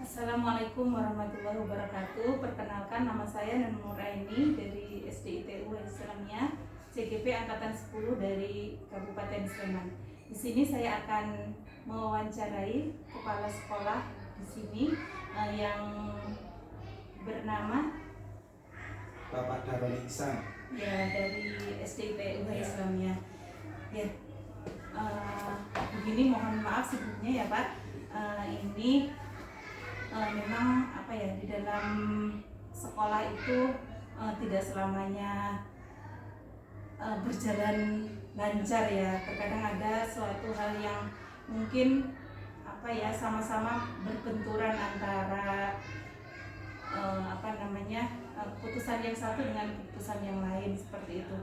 Assalamualaikum warahmatullahi wabarakatuh. Perkenalkan, nama saya Nun Nuraini dari SDITU Islamiyah CGP Angkatan 10 dari Kabupaten Sleman. Di sini saya akan mewawancarai kepala sekolah di sini yang bernama Bapak Darul Ihsan. Ya, dari SDITU Islamiyah. Ya, begini, mohon maaf sebelumnya ya Pak. Ini memang di dalam sekolah itu tidak selamanya berjalan lancar ya. Terkadang ada suatu hal yang mungkin sama-sama berbenturan antara keputusan yang satu dengan keputusan yang lain, seperti itu.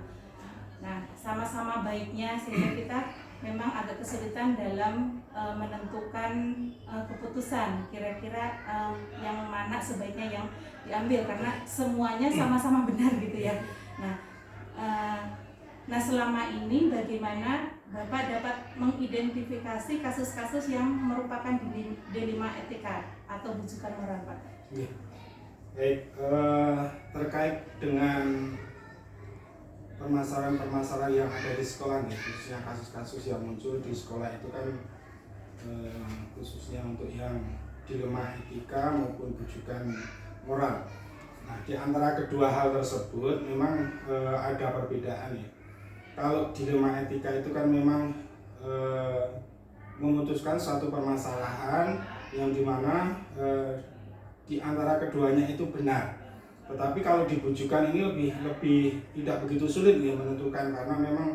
Nah, sama-sama baiknya sehingga kita memang agak kesulitan dalam menentukan keputusan kira-kira yang mana sebaiknya yang diambil, karena semuanya sama-sama benar gitu ya. Nah, selama ini bagaimana Bapak dapat mengidentifikasi kasus-kasus yang merupakan dilema etika atau bujukan moral, Pak? Ya. Baik, terkait dengan permasalahan-permasalahan yang ada di sekolah nih, khususnya kasus-kasus yang muncul di sekolah itu kan khususnya untuk yang dilema etika maupun bujukan moral. Nah, di antara kedua hal tersebut memang ada perbedaan ya. Kalau dilema etika itu kan memang memutuskan suatu permasalahan yang dimana di antara keduanya itu benar. Tetapi kalau dibujukan ini lebih tidak begitu sulit ya menentukan, karena memang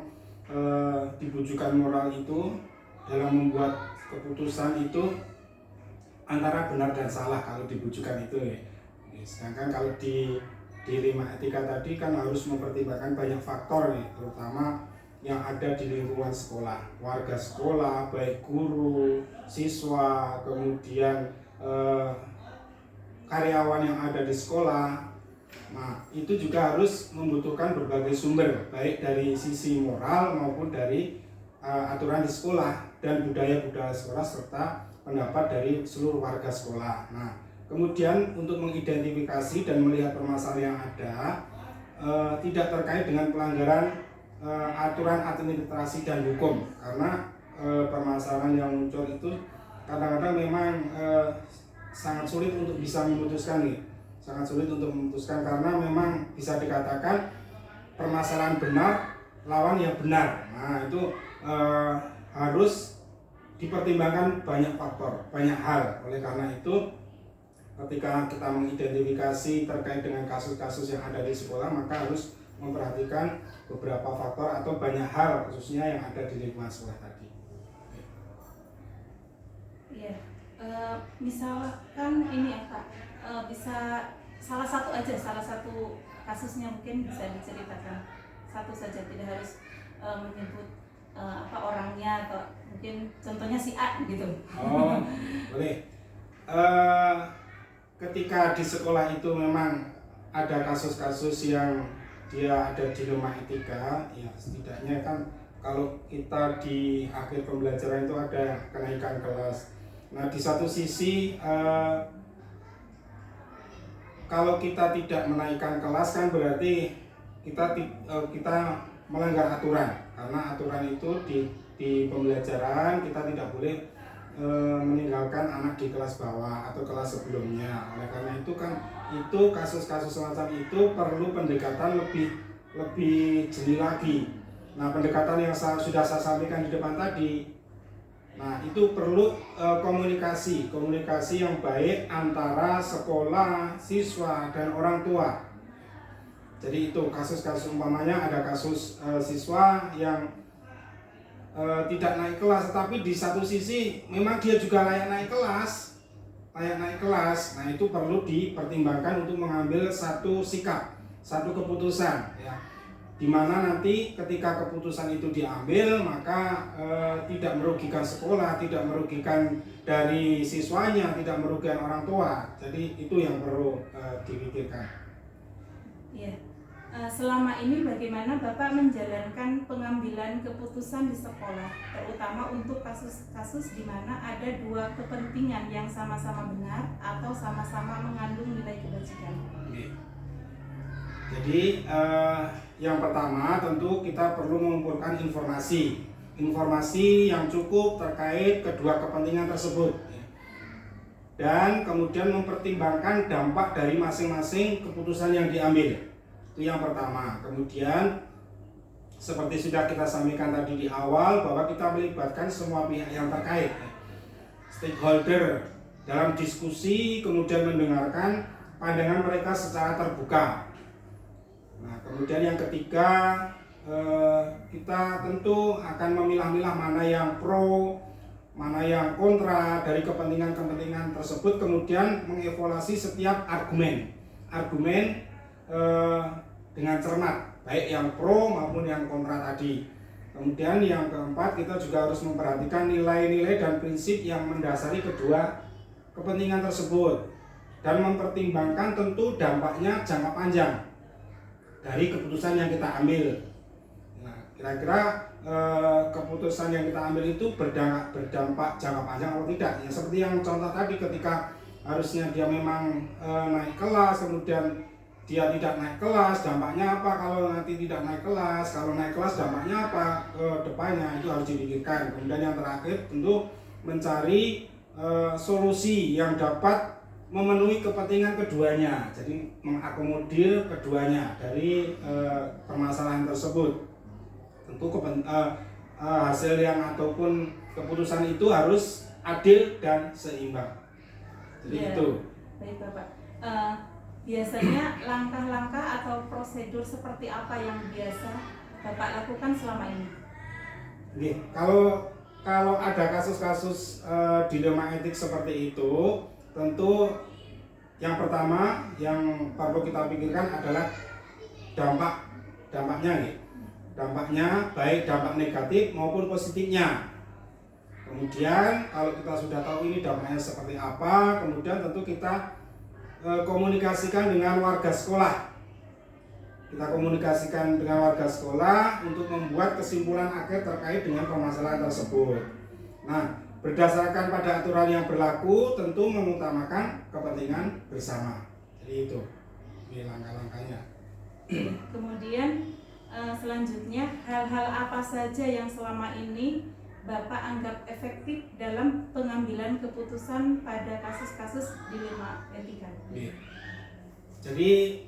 dibujukan moral itu dalam membuat keputusan itu antara benar dan salah kalau dibujukan itu ya. Sedangkan kalau di dilema etika tadi kan harus mempertimbangkan banyak faktor nih, terutama yang ada di lingkungan sekolah, warga sekolah, baik guru, siswa, kemudian karyawan yang ada di sekolah. Nah, itu juga harus membutuhkan berbagai sumber, baik dari sisi moral maupun dari aturan di sekolah dan budaya-budaya sekolah serta pendapat dari seluruh warga sekolah. Nah, kemudian untuk mengidentifikasi dan melihat permasalahan yang ada tidak terkait dengan pelanggaran aturan administrasi dan hukum, karena permasalahan yang muncul itu kadang-kadang memang sangat sulit untuk bisa memutuskan nih. Sangat sulit untuk memutuskan karena memang bisa dikatakan permasalahan benar lawan yang benar. Nah, itu harus dipertimbangkan banyak faktor, banyak hal. Oleh karena itu, ketika kita mengidentifikasi terkait dengan kasus-kasus yang ada di sekolah, maka harus memperhatikan beberapa faktor atau banyak hal khususnya yang ada di lingkungan sekolah tadi. Iya, misalkan ini ya Pak, bisa salah satu kasusnya mungkin bisa diceritakan satu saja, tidak harus menyebut orangnya, atau mungkin contohnya si A gitu. Oh, boleh. Ketika di sekolah itu memang ada kasus-kasus yang dia ada dilema etika, ya setidaknya kan kalau kita di akhir pembelajaran itu ada kenaikan kelas. Nah, di satu sisi kalau kita tidak menaikkan kelas kan berarti kita melanggar aturan, karena aturan itu di pembelajaran kita tidak boleh meninggalkan anak di kelas bawah atau kelas sebelumnya. Oleh karena itu kan kasus-kasus semacam itu perlu pendekatan lebih jeli lagi. Nah, pendekatan yang sudah saya sampaikan di depan tadi, nah itu perlu komunikasi yang baik antara sekolah, siswa, dan orang tua. Jadi itu kasus-kasus, umpamanya ada kasus siswa yang tidak naik kelas, tapi di satu sisi memang dia juga layak naik kelas. Nah, itu perlu dipertimbangkan untuk mengambil satu sikap, satu keputusan ya. Dimana nanti ketika keputusan itu diambil, maka tidak merugikan sekolah, tidak merugikan dari siswanya, tidak merugikan orang tua. Jadi itu yang perlu dipikirkan. Iya. selama ini bagaimana Bapak menjalankan pengambilan keputusan di sekolah, terutama untuk kasus-kasus di mana ada dua kepentingan yang sama-sama benar atau sama-sama mengandung nilai kebajikan? Jadi yang pertama tentu kita perlu mengumpulkan informasi yang cukup terkait kedua kepentingan tersebut, dan kemudian mempertimbangkan dampak dari masing-masing keputusan yang diambil. Itu yang pertama. Kemudian seperti sudah kita sampaikan tadi di awal, bahwa kita melibatkan semua pihak yang terkait, stakeholder, dalam diskusi, kemudian mendengarkan pandangan mereka secara terbuka. Nah, kemudian yang ketiga, kita tentu akan memilah-milah mana yang pro, mana yang kontra dari kepentingan-kepentingan tersebut, kemudian mengevaluasi setiap argumen dengan cermat, baik yang pro maupun yang kontra tadi. Kemudian yang keempat, kita juga harus memperhatikan nilai-nilai dan prinsip yang mendasari kedua kepentingan tersebut, dan mempertimbangkan tentu dampaknya jangka panjang dari keputusan yang kita ambil. Nah, kira-kira keputusan yang kita ambil itu berdampak jangka panjang atau tidak. Ya, seperti yang contoh tadi, ketika harusnya dia memang naik kelas, kemudian dia tidak naik kelas, dampaknya apa kalau nanti tidak naik kelas? Kalau naik kelas, dampaknya apa ke depannya? Itu harus dipikirkan. Kemudian yang terakhir, tentu mencari solusi yang dapat memenuhi kepentingan keduanya, jadi mengakomodir keduanya dari permasalahan tersebut. Tentu hasil yang ataupun keputusan itu harus adil dan seimbang. Jadi ya, itu. Baik Bapak. Biasanya langkah-langkah atau prosedur seperti apa yang biasa Bapak lakukan selama ini? Oke, kalau ada kasus-kasus dilema etik seperti itu, tentu yang pertama yang perlu kita pikirkan adalah dampaknya, dampaknya baik dampak negatif maupun positifnya. Kemudian kalau kita sudah tahu ini dampaknya seperti apa, kemudian tentu kita komunikasikan dengan warga sekolah. Kita komunikasikan dengan warga sekolah untuk membuat kesimpulan akhir terkait dengan permasalahan tersebut. Nah, berdasarkan pada aturan yang berlaku, tentu mengutamakan kepentingan bersama. Jadi itu, ini langkah-langkahnya. Kemudian selanjutnya, hal-hal apa saja yang selama ini Bapak anggap efektif dalam pengambilan keputusan pada kasus-kasus dilema etika? Jadi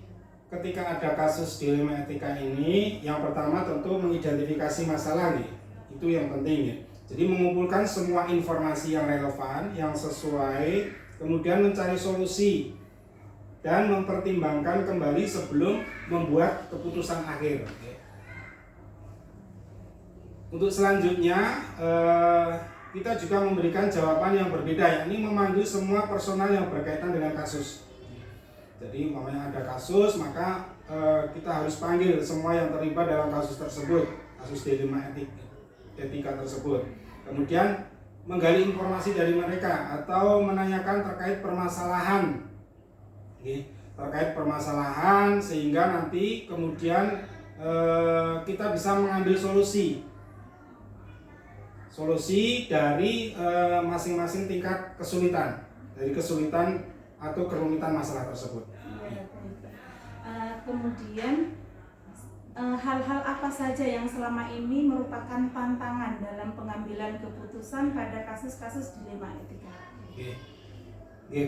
ketika ada kasus dilema etika ini, yang pertama tentu mengidentifikasi masalah, itu yang penting. Jadi mengumpulkan semua informasi yang relevan, yang sesuai, kemudian mencari solusi dan mempertimbangkan kembali sebelum membuat keputusan akhir. Untuk selanjutnya, kita juga memberikan jawaban yang berbeda, yakni memanggil semua personal yang berkaitan dengan kasus. Jadi umpamanya ada kasus, maka kita harus panggil semua yang terlibat dalam kasus tersebut, kasus dilema etika tersebut. Kemudian menggali informasi dari mereka atau menanyakan terkait permasalahan, sehingga nanti kemudian kita bisa mengambil solusi dari masing-masing tingkat kesulitan, dari kesulitan atau kerumitan masalah tersebut. Kemudian hal-hal apa saja yang selama ini merupakan tantangan dalam pengambilan keputusan pada kasus-kasus dilema etika?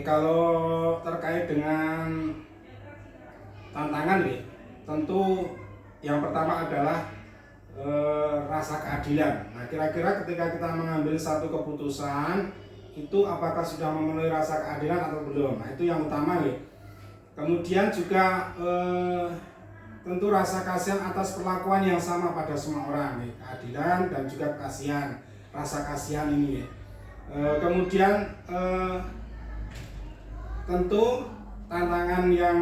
Kalau terkait dengan tantangan, tentu yang pertama adalah rasa keadilan. Nah, kira-kira ketika kita mengambil satu keputusan itu apakah sudah memenuhi rasa keadilan atau belum? Nah, itu yang utama. Kemudian juga tentu rasa kasihan atas perlakuan yang sama pada semua orang, keadilan dan juga kasihan, rasa kasihan ini. Kemudian tentu tantangan yang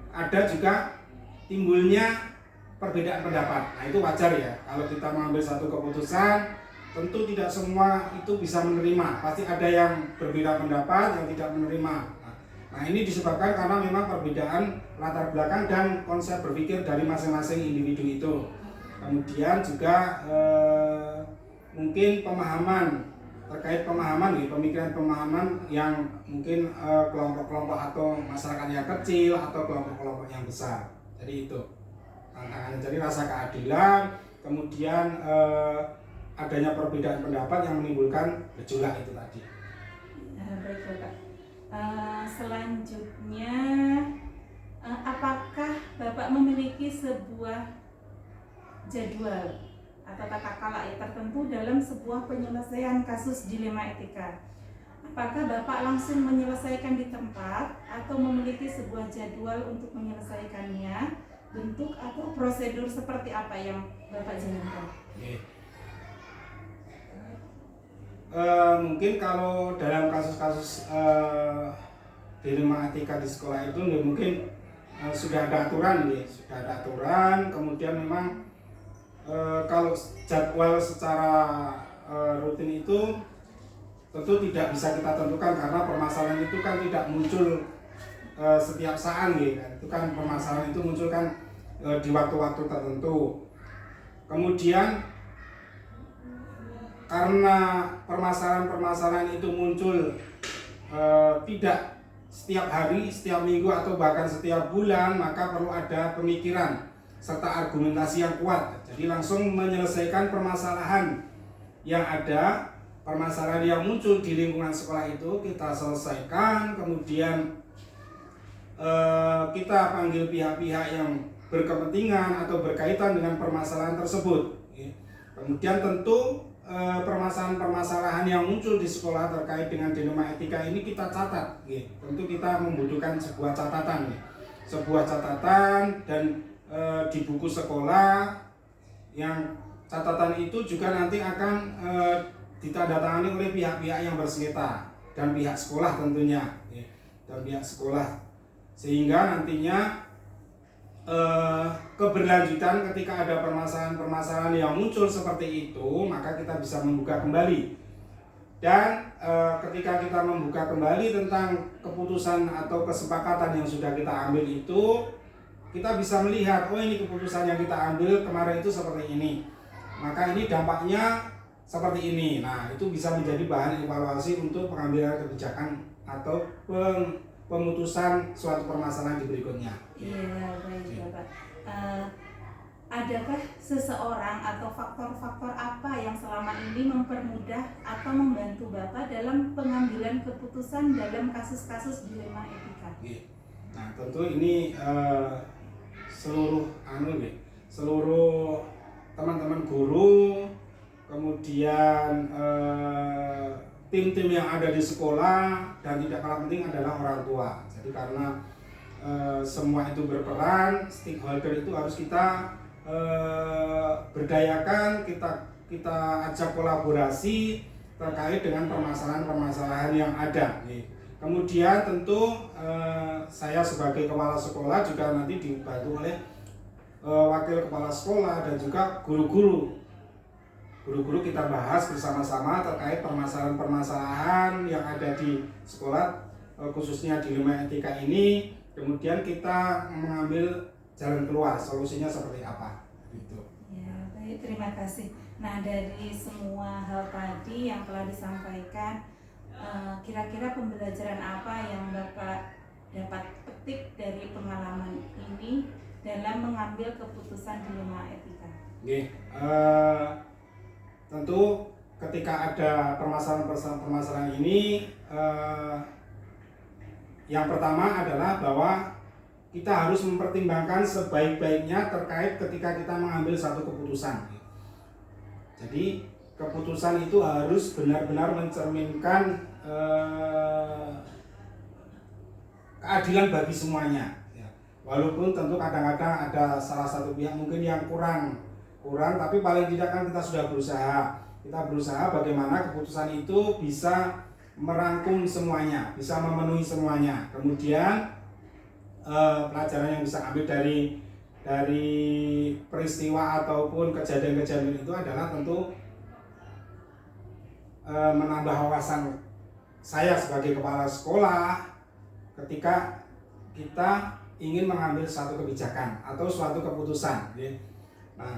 ada juga timbulnya perbedaan pendapat. Nah, itu wajar ya. Kalau kita mengambil satu keputusan, tentu tidak semua itu bisa menerima. Pasti ada yang berbeda pendapat, yang tidak menerima. Nah, Nah, ini disebabkan karena memang perbedaan latar belakang dan konsep berpikir dari masing-masing individu itu. Kemudian juga mungkin terkait pemahaman, pemikiran yang mungkin kelompok-kelompok atau masyarakat yang kecil atau kelompok-kelompok yang besar. Jadi itu tantangannya. Jadi rasa keadilan, kemudian adanya perbedaan pendapat yang menimbulkan gejolak itu tadi. Baik Bapak. Selanjutnya, apakah Bapak memiliki sebuah jadwal atau tata kelola tertentu dalam sebuah penyelesaian kasus dilema etika? Apakah Bapak langsung menyelesaikan di tempat atau memiliki sebuah jadwal untuk menyelesaikannya? Bentuk atau prosedur seperti apa yang Bapak jalankan? Mungkin kalau dalam kasus-kasus dilema etika di sekolah itu mungkin sudah ada aturan, kemudian memang kalau jadwal secara rutin itu tentu tidak bisa kita tentukan karena permasalahan itu kan tidak muncul setiap saat itu kan permasalahan itu muncul kan di waktu-waktu tertentu. Kemudian karena permasalahan-permasalahan itu muncul tidak setiap hari, setiap minggu atau bahkan setiap bulan, maka perlu ada pemikiran serta argumentasi yang kuat. Jadi langsung menyelesaikan permasalahan yang ada, permasalahan yang muncul di lingkungan sekolah itu kita selesaikan, kemudian kita panggil pihak-pihak yang berkepentingan atau berkaitan dengan permasalahan tersebut. Kemudian tentu permasalahan-permasalahan yang muncul di sekolah terkait dengan dilema etika ini kita catat. Tentu kita membutuhkan sebuah catatan, dan di buku sekolah yang catatan itu juga nanti akan ditandatangani oleh pihak-pihak yang bersengketa dan pihak sekolah tentunya, sehingga nantinya keberlanjutan ketika ada permasalahan-permasalahan yang muncul seperti itu, maka kita bisa membuka kembali. Dan ketika kita membuka kembali tentang keputusan atau kesepakatan yang sudah kita ambil itu, kita bisa melihat, oh ini keputusan yang kita ambil kemarin itu seperti ini, maka ini dampaknya seperti ini. Nah, itu bisa menjadi bahan evaluasi untuk pengambilan kebijakan atau pemutusan suatu permasalahan di berikutnya. Iya, baik Bapak. Adakah seseorang atau faktor-faktor apa yang selama ini mempermudah atau membantu Bapak dalam pengambilan keputusan dalam kasus-kasus dilema etika? Nah, tentu ini seluruh teman-teman guru, kemudian tim-tim yang ada di sekolah, dan tidak kalah penting adalah orang tua. Jadi karena semua itu berperan, stakeholder itu harus kita berdayakan, kita ajak kolaborasi terkait dengan permasalahan-permasalahan yang ada. Kemudian tentu saya sebagai kepala sekolah juga nanti dibantu oleh wakil kepala sekolah dan juga guru-guru kita bahas bersama-sama terkait permasalahan-permasalahan yang ada di sekolah, khususnya dilema etika ini. Kemudian kita mengambil jalan keluar, solusinya seperti apa gitu. Ya, baik, terima kasih. Nah, dari semua hal tadi yang telah disampaikan, kira-kira pembelajaran apa yang Bapak dapat petik dari pengalaman ini dalam mengambil keputusan dilema etika? Tentu ketika ada permasalahan ini, yang pertama adalah bahwa kita harus mempertimbangkan sebaik-baiknya terkait ketika kita mengambil satu keputusan. Jadi keputusan itu harus benar-benar mencerminkan keadilan bagi semuanya. Walaupun tentu kadang-kadang ada salah satu pihak mungkin yang kurang, tapi paling tidak kan kita sudah berusaha bagaimana keputusan itu bisa merangkum semuanya, bisa memenuhi semuanya. Kemudian pelajaran yang bisa ambil dari peristiwa ataupun kejadian-kejadian itu adalah tentu menambah wawasan saya sebagai kepala sekolah, ketika kita ingin mengambil suatu kebijakan atau suatu keputusan. Nah,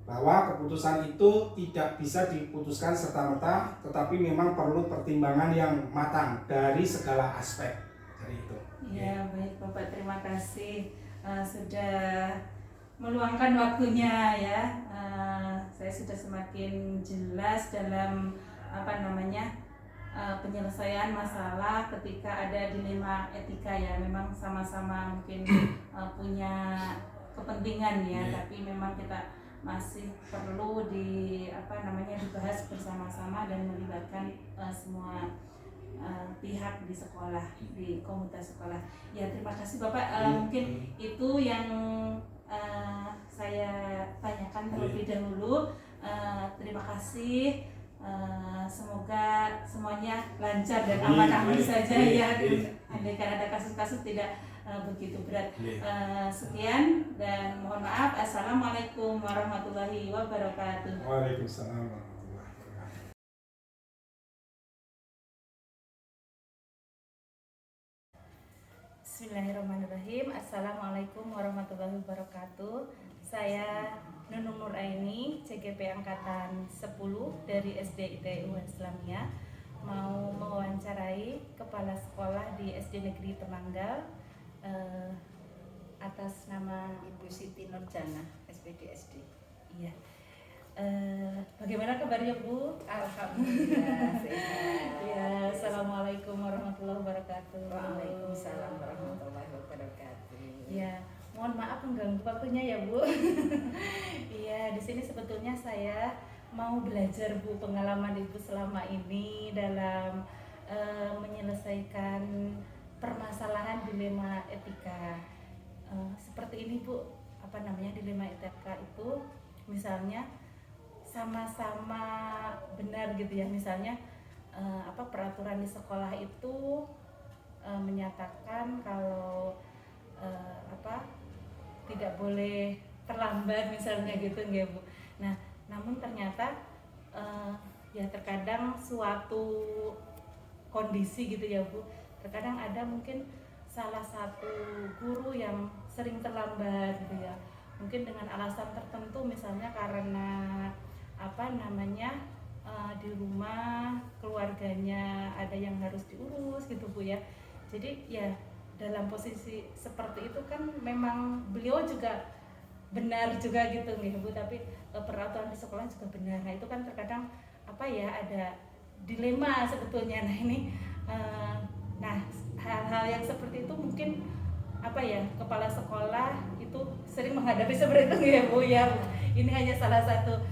bahwa keputusan itu tidak bisa diputuskan serta-merta, tetapi memang perlu pertimbangan yang matang dari segala aspek. Dari itu. Ya, baik Bapak, terima kasih sudah meluangkan waktunya ya. Saya sudah semakin jelas dalam penyelesaian masalah ketika ada dilema etika ya. Memang sama-sama mungkin punya kepentingan ya, tapi memang kita masih perlu dibahas bersama-sama dan melibatkan semua pihak di sekolah, di komunitas sekolah. Ya, terima kasih Bapak. Mungkin itu yang saya tanyakan terlebih dahulu. Terima kasih. Semoga semuanya lancar dan aman-aman saja ya. Andaikan ada kasus-kasus tidak begitu berat. Sekian dan mohon maaf. Assalamualaikum warahmatullahi wabarakatuh. Waalaikumsalam warahmatullahi wabarakatuh. Bismillahirrahmanirrahim. Assalamualaikum warahmatullahi wabarakatuh. Saya Nunung Nuraini, CGP Angkatan 10 dari SD ITU Islamia, mau mewawancarai kepala sekolah di SD Negeri Temanggal atas nama Ibu Siti Nurjana, SPDSD. Iya. Bagaimana kabarnya Bu? Alhamdulillah sehat. Ya, assalamualaikum warahmatullahi wabarakatuh. Waalaikumsalam warahmatullahi wabarakatuh. Ya, mohon maaf mengganggu waktunya ya Bu. Iya, di sini sebetulnya saya mau belajar Bu pengalaman Ibu selama ini dalam menyelesaikan permasalahan dilema etika. Seperti ini Bu, dilema etika itu misalnya sama-sama benar gitu ya, misalnya peraturan di sekolah itu menyatakan kalau tidak boleh terlambat misalnya gitu nggak Bu. Nah, namun ternyata ya terkadang suatu kondisi gitu ya Bu, terkadang ada mungkin salah satu guru yang sering terlambat gitu ya, mungkin dengan alasan tertentu, misalnya karena di rumah keluarganya ada yang harus diurus gitu Bu ya. Jadi ya dalam posisi seperti itu kan memang beliau juga benar juga gitu nih Bu, tapi peraturan di sekolah juga benar. Nah itu kan terkadang ada dilema sebetulnya. Nah ini hal-hal yang seperti itu mungkin kepala sekolah itu sering menghadapi seperti itu ya Bu ya. Ini hanya salah satu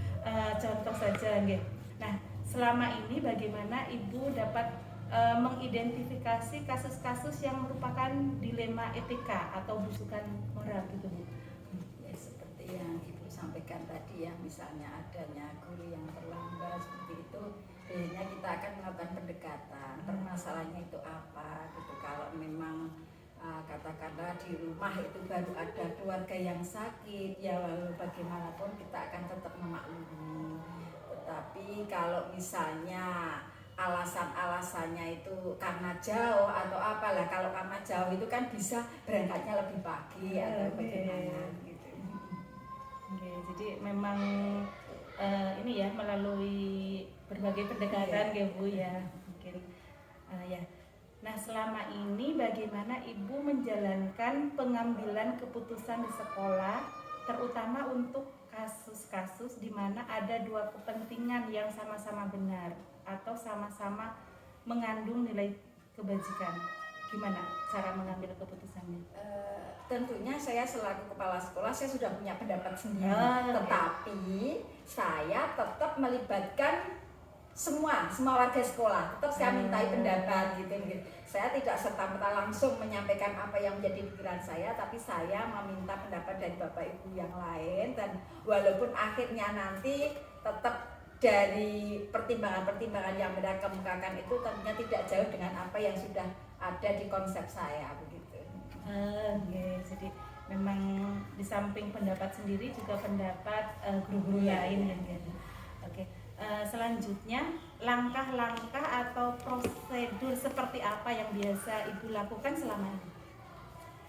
contoh saja nggih. Nah, selama ini bagaimana Ibu dapat mengidentifikasi kasus-kasus yang merupakan dilema etika atau busukan moral gitu Bu? Ya, seperti yang Ibu sampaikan tadi ya, misalnya adanya guru yang terlambat seperti itu, biasanya kita akan melakukan pendekatan, permasalahannya itu apa gitu. Kalau memang katakanlah di rumah itu baru ada keluarga yang sakit, ya lalu bagaimanapun kita akan tetap memaklumi. Tetapi kalau misalnya alasan-alasannya itu karena jauh atau apalah, kalau karena jauh itu kan bisa berangkatnya lebih pagi atau bagaimana gitu. Oke, jadi memang ini ya melalui berbagai pendekatan ya Bu ya mungkin ya. Nah, selama ini bagaimana Ibu menjalankan pengambilan keputusan di sekolah, terutama untuk kasus-kasus di mana ada dua kepentingan yang sama-sama benar atau sama-sama mengandung nilai kebajikan? Gimana cara mengambil keputusannya? Tentunya saya selaku kepala sekolah saya sudah punya pendapat sendiri, tetapi saya tetap melibatkan semua warga sekolah, tetap saya mintai pendapat gitu. Saya tidak serta-merta langsung menyampaikan apa yang menjadi pikiran saya, tapi saya meminta pendapat dari Bapak Ibu yang lain, dan walaupun akhirnya nanti tetap dari pertimbangan-pertimbangan yang mereka kemukakan itu tentunya tidak jauh dengan apa yang sudah ada di konsep saya begitu. Jadi memang di samping pendapat sendiri juga pendapat guru-guru lain ya. Oke. Selanjutnya langkah-langkah atau prosedur seperti apa yang biasa Ibu lakukan selama ini?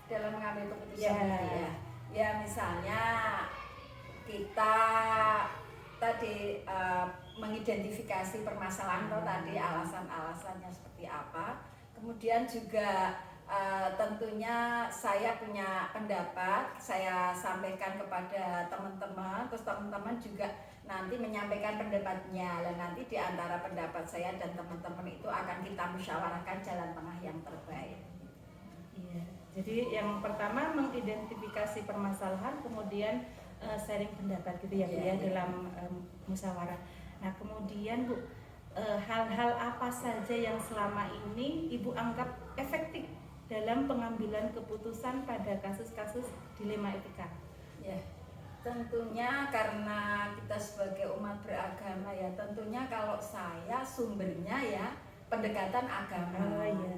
Dalam mengambil keputusan Ya. ya misalnya kita tadi mengidentifikasi permasalahan atau tadi alasan-alasannya seperti apa. Kemudian juga tentunya saya punya pendapat, saya sampaikan kepada teman-teman, terus teman-teman juga nanti menyampaikan pendapatnya, dan nanti di antara pendapat saya dan teman-teman itu akan kita musyawarahkan jalan tengah yang terbaik. Iya. Jadi yang pertama mengidentifikasi permasalahan, kemudian sharing pendapat gitu ya Bu ya, dalam musyawarah. Nah kemudian Bu, hal-hal apa saja yang selama ini Ibu anggap efektif dalam pengambilan keputusan pada kasus-kasus dilema etika? Ya, tentunya karena kita sebagai umat beragama ya, tentunya kalau saya sumbernya ya pendekatan agama. Oh iya.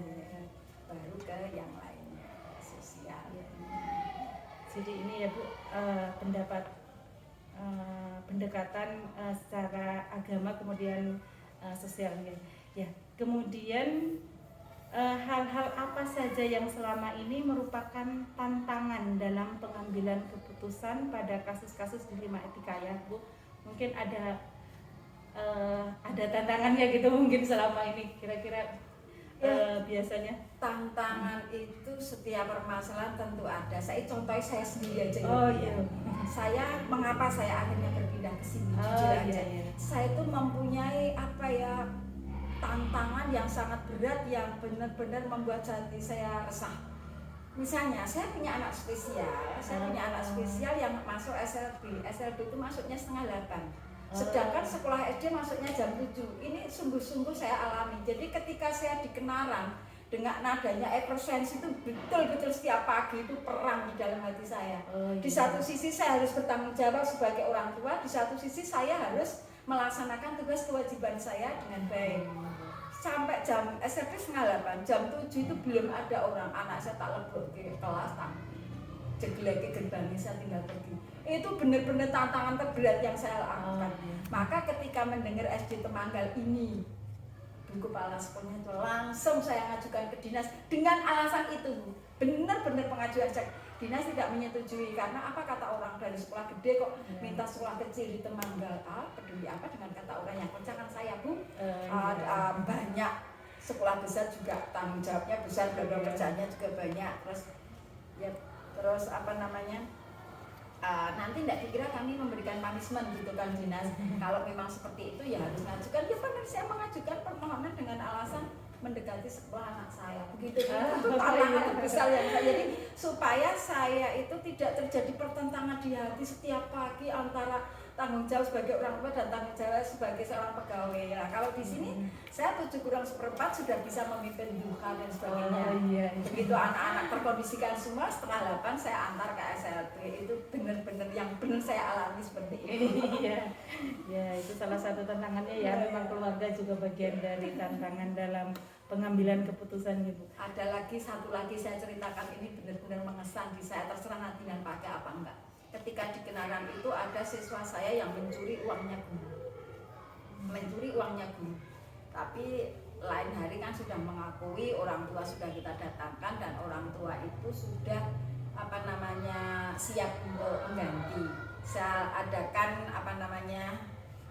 Baru ke yang lainnya, sosial. Jadi ini ya Bu, pendekatan secara agama kemudian sosial ya. Kemudian hal-hal apa saja yang selama ini merupakan tantangan dalam pengambilan keputusan pada kasus-kasus dilema etika ya Bu? Mungkin ada tantangannya gitu mungkin selama ini kira-kira biasanya. Tantangan itu setiap permasalahan tentu ada. Saya sendiri aja. Oh iya. Mengapa saya akhirnya berpindah ke sini? Jujur aja. Iya. Saya itu mempunyai tantangan yang sangat berat yang benar-benar membuat hati saya resah. Misalnya, saya punya anak spesial, yang masuk SLB. SLB itu masuknya 7:30. Sedangkan sekolah SD masuknya jam 7. Ini sungguh-sungguh saya alami. Jadi ketika saya di Kenaran dengan nadanya Eversense itu betul-betul setiap pagi itu perang di dalam hati saya. Di satu sisi saya harus bertanggung jawab sebagai orang tua, di satu sisi saya harus melaksanakan tugas kewajiban saya dengan baik. Sampai jam SMP 7:30, jam 7 itu belum ada orang. Anak saya tak lebur ke kelas, tak jeglek ke gerbangnya, saya tinggal pergi. Itu benar-benar tantangan terberat yang saya lakukan. Maka ketika mendengar SD Temanggal ini, Bu Kepala Sekolahnya itu langsung saya ngajukan ke dinas dengan alasan itu. Benar-benar pengajuan cek. Dinas tidak menyetujui karena apa kata orang dari sekolah gede kok minta sekolah kecil di Temanggal. Peduli apa dengan kata orang yang kencang saya Bu? Banyak sekolah besar juga tanggung jawabnya besar, beban kerjanya juga banyak. Terus nanti tidak dikira kami memberikan punishment gitu kan dinas. Kalau memang seperti itu ya harus mengajukan. Ya benar, saya mengajukan permohonan dengan alasan mendekati sekolah anak saya. Begitu itu tantangan besar yang saya. Jadi supaya saya itu tidak terjadi pertentangan di hati setiap pagi antara tanggung jawab sebagai orang tua dan tanggung jawab sebagai seorang pegawai. Nah, kalau di sini saya 7:4 sudah bisa memimpin duha dan sebagainya. Begitu anak-anak terkondisikan semua, 7:30 saya antar ke SLB. Itu benar-benar yang benar saya alami seperti itu. Ya, itu salah satu tantangannya ya. Memang keluarga juga bagian dari tantangan dalam pengambilan keputusan gitu. Ada satu lagi saya ceritakan, ini benar-benar mengesan di saya, terserah nanti yang pakai apa enggak. Ketika di Kenaran itu ada siswa saya yang mencuri uangnya guru. Tapi lain hari kan sudah mengakui, orang tua sudah kita datangkan dan orang tua itu sudah siap untuk mengganti. Saya adakan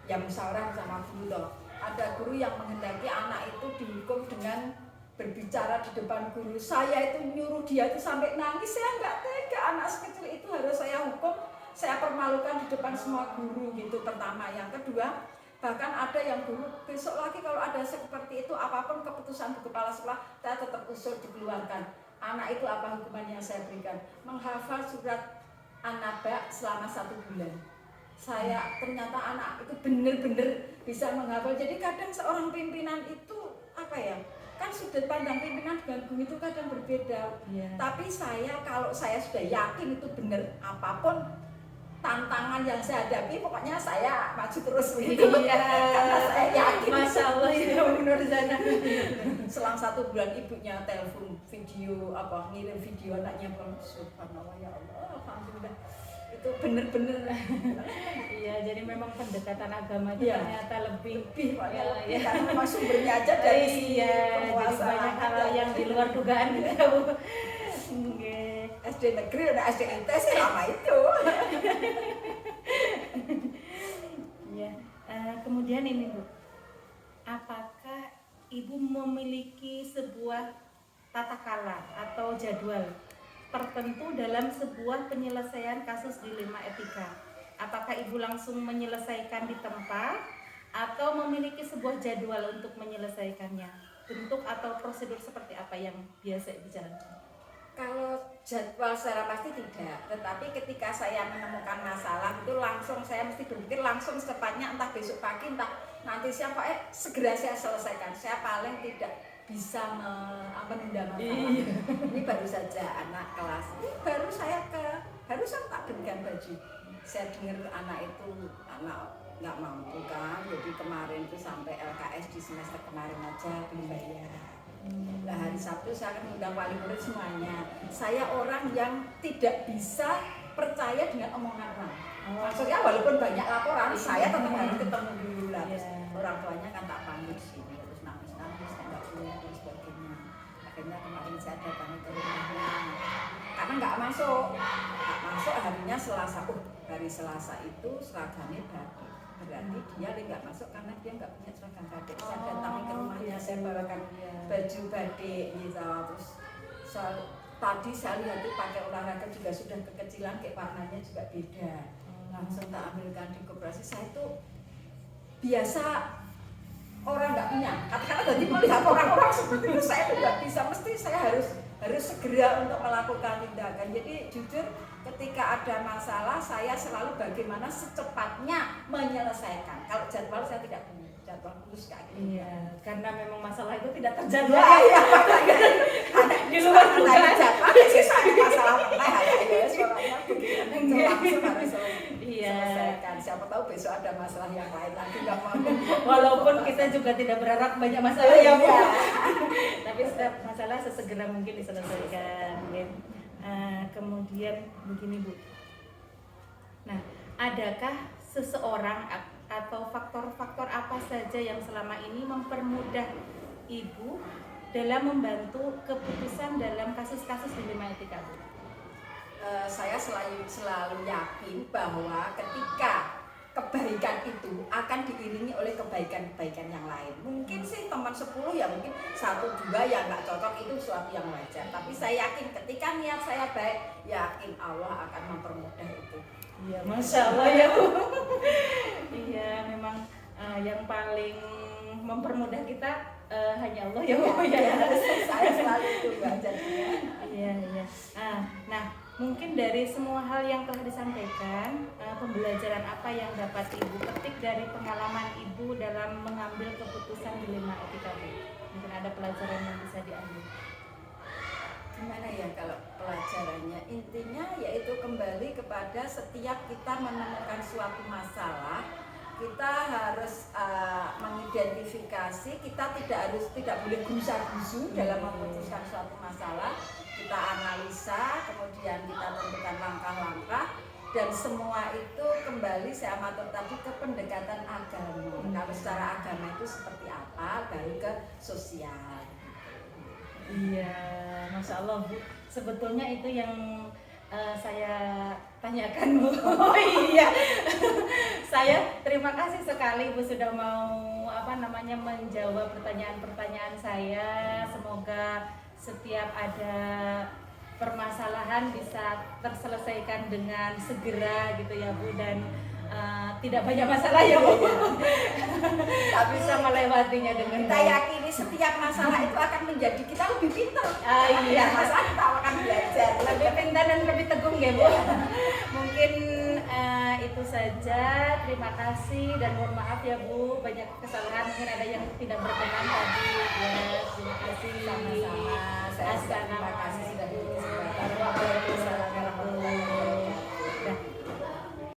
ya musyawarah sama guru toh. Ada guru yang menghendaki anak itu dihukum dengan berbicara di depan guru. Saya itu nyuruh dia itu sampai nangis, saya nggak tega. Anak sekecil itu harus saya hukum, saya permalukan di depan semua guru gitu. Pertama, yang kedua, bahkan ada yang guru besok lagi kalau ada seperti itu, apapun keputusan Bu Kepala Sekolah, saya tetap usul dikeluarkan. Anak itu apa hukuman yang saya berikan? Menghafal surat An-Naba selama 1 bulan. Saya ternyata anak itu benar-benar bisa menghafal. Jadi kadang seorang pimpinan itu kan sudut pandang pimpinan dengan guru itu kadang berbeda. Tapi kalau saya sudah yakin itu benar, apapun tantangan yang saya hadapi, pokoknya saya maju terus begitu. Karena saya yakin. Masya Allah itu benar sana. Selang 1 bulan ibunya telepon video ngirim video anaknya, subhanallah ya Allah, alhamdulillah. Itu benar-benar. Iya, jadi memang pendekatan agama itu ternyata lebih karena memang sumbernya aja dari jadi banyak hal di luar dugaan gitu ya Bu. Oke. SD negeri dan SD IT sih lama itu. Ya. Kemudian ini Bu, apakah Ibu memiliki sebuah tata kala atau jadwal tertentu dalam sebuah penyelesaian kasus dilema etika? Apakah Ibu langsung menyelesaikan di tempat atau memiliki sebuah jadwal untuk menyelesaikannya? Bentuk atau prosedur seperti apa yang biasa Ibu jalankan? Kalau jadwal secara pasti tidak, tetapi ketika saya menemukan masalah itu langsung saya mesti berpikir langsung secepatnya, entah besok pagi entah nanti siapa segera saya selesaikan. Saya paling tidak bisa menunda masalah. Ini baru saja anak kelas, ini baru saya barusan tak berikan baju. Saya dengar anak itu nggak mampu kan, jadi kemarin itu sampai LKS di semester kemarin aja belum bayar. Nah, hari Sabtu saya akan mengundang wali murid semuanya. Saya orang yang tidak bisa percaya dengan omongan orang. Maksudnya walaupun banyak laporan, saya tetap harus ketemu dulu lah. Terus orang tuanya kan tak panggil sini, terus nangis-nangis, nggak punya dan sebagainya. Akhirnya kemarin saya datangi ke rumahnya, karena nggak masuk harinya Selasa. Hari Selasa itu seragamnya batik. Berarti dia nggak masuk karena dia nggak punya seragam batik. Saya datangi ke rumahnya, saya bawakan baju batik gitu. Terus tadi saya lihat itu pakai olahraga juga sudah kekecilan, kayak warnanya juga beda. Langsung tak ambilkan di koperasi. Saya itu biasa orang nggak punya. Karena tadi melihat orang-orang seperti itu saya tidak bisa. Mesti saya harus segera untuk melakukan tindakan. Jadi jujur, ketika ada masalah saya selalu bagaimana secepatnya menyelesaikan. Kalau jadwal saya tidak punya jadwal khusus kayak gitu. Iya, karena memang masalah itu tidak terjadwal. Iya, di luar dugaan. Jadwal sih saya masalah ya soalnya begitu langsung harus selesaikan. Siapa tahu besok ada masalah yang lain lagi nggak mau. Walaupun kita juga tidak berharap banyak masalah ya Bu. Tapi setiap masalah sesegera mungkin diselesaikan. Kemudian begini Bu. Nah, adakah seseorang atau faktor-faktor apa saja yang selama ini mempermudah Ibu dalam membantu keputusan dalam kasus-kasus dilema etika Bu? Saya selalu yakin bahwa ketika kebaikan itu akan diiringi oleh kebaikan-kebaikan yang lain. Mungkin sih teman 10 ya mungkin 1-2 yang nggak cocok, itu suatu yang wajar. Tapi saya yakin ketika niat saya baik, yakin Allah akan mempermudah itu. Iya, Masya Allah ya Bu. Iya, memang yang paling mempermudah kita hanya Allah ya Bu. Ya. Saya selalu itu Mbak jadinya. Iya. Nah, mungkin dari semua hal yang telah disampaikan, pembelajaran apa yang dapat Ibu petik dari pengalaman Ibu dalam mengambil keputusan dilema etika Bu? Mungkin ada pelajaran yang bisa diambil. Gimana ya kalau pelajarannya? Intinya yaitu kembali kepada setiap kita menemukan suatu masalah, kita harus mengidentifikasi, kita tidak boleh gusar-gusu dalam memutuskan suatu masalah. Kita analisa, kemudian kita tentukan langkah-langkah, dan semua itu kembali saya matur tadi ke pendekatan agama. Kalau secara agama itu seperti apa, baru ke sosial. Iya, Masya Allah Bu. Sebetulnya itu yang saya tanyakan Bu. Oh iya. Saya terima kasih sekali Bu sudah mau menjawab pertanyaan-pertanyaan saya. Semoga setiap ada permasalahan bisa terselesaikan dengan segera gitu ya Bu, dan tidak banyak masalah ya Bu. Tak bisa melewatinya dengan kita yakini setiap masalah itu akan menjadi kita lebih pintar. Iya, masalah kita akan belajar lebih pintar dan lebih tegung ya Bu. Mungkin itu saja. Terima kasih dan mohon maaf ya Bu, banyak kesalahan, mungkin ada yang tidak berkenan tadi ya. Terima kasih. Sama-sama. Saya terima kasih sudah